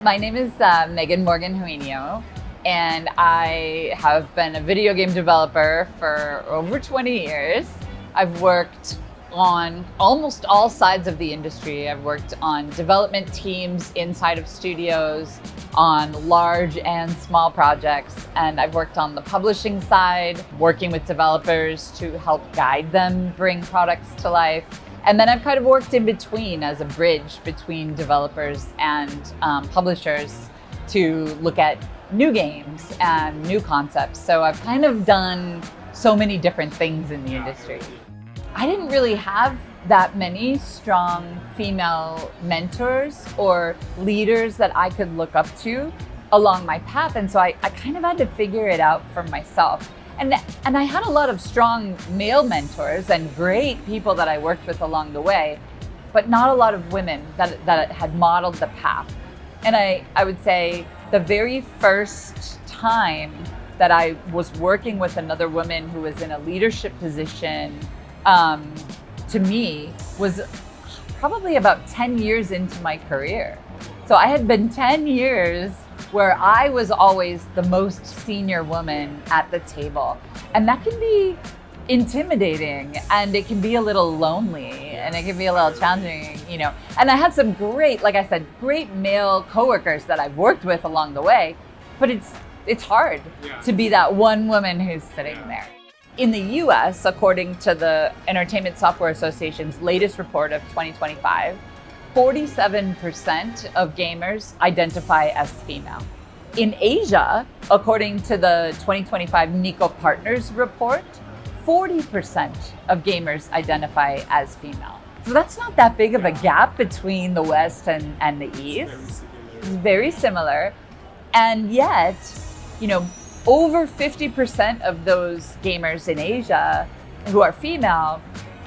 My name is Meghan Morgan Juinio, and I have been a video game developer for over 20 years. I've worked on almost all sides of the industry. I've worked on development teams inside of studios, on large and small projects, and I've worked on the publishing side, working with developers to help guide them bring products to life. And then I've kind of worked in between as a bridge between developers and publishers to look at new games and new concepts. So I've kind of done so many different things in the industry. I didn't really have that many strong female mentors or leaders that I could look up to along my path. And so I kind of had to figure it out for myself. And I had a lot of strong male mentors and great people that I worked with along the way, but not a lot of women that had modeled the path. And I would say the very first time that I was working with another woman who was in a leadership position, to me, was probably about 10 years into my career. So I had been 10 years where I was always the most senior woman at the table. And that can be intimidating, and it can be a little lonely, and it can be a little challenging, you know. And I had some great, like I said, great male coworkers that I've worked with along the way, but it's hard to be that one woman who's sitting there. In the US, according to the Entertainment Software Association's latest report of 2025, 47% of gamers identify as female. In Asia, according to the 2025 Nico Partners report, 40% of gamers identify as female. So that's not that big of a gap between the West and the East. It's very similar. And yet, you know, over 50% of those gamers in Asia who are female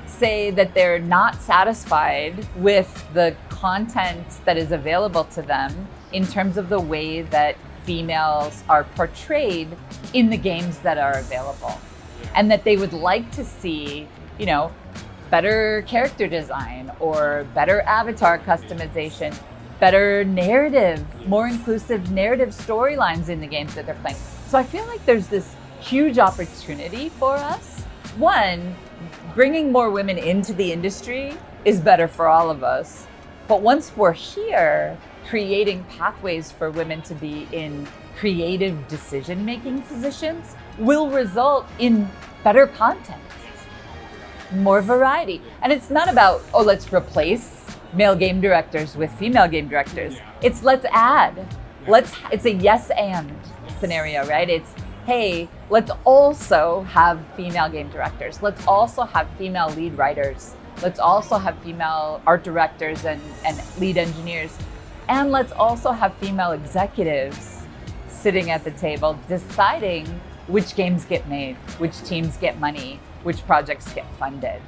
say that they're not satisfied with the content that is available to them in terms of the way that females are portrayed in the games that are available. And that they would like to see, you know, better character design or better avatar customization, better narrative, more inclusive narrative storylines in the games that they're playing. So I feel like there's this huge opportunity for us. One, bringing more women into the industry is better for all of us. But once we're here, creating pathways for women to be in creative decision-making positions will result in better content, more variety. And it's not about, oh, let's replace male game directors with female game directors. It's let's add. It's a yes and scenario, right? It's, hey, let's also have female game directors. Let's also have female lead writers. Let's also have female art directors and lead engineers. And let's also have female executives sitting at the table deciding which games get made, which teams get money, which projects get funded.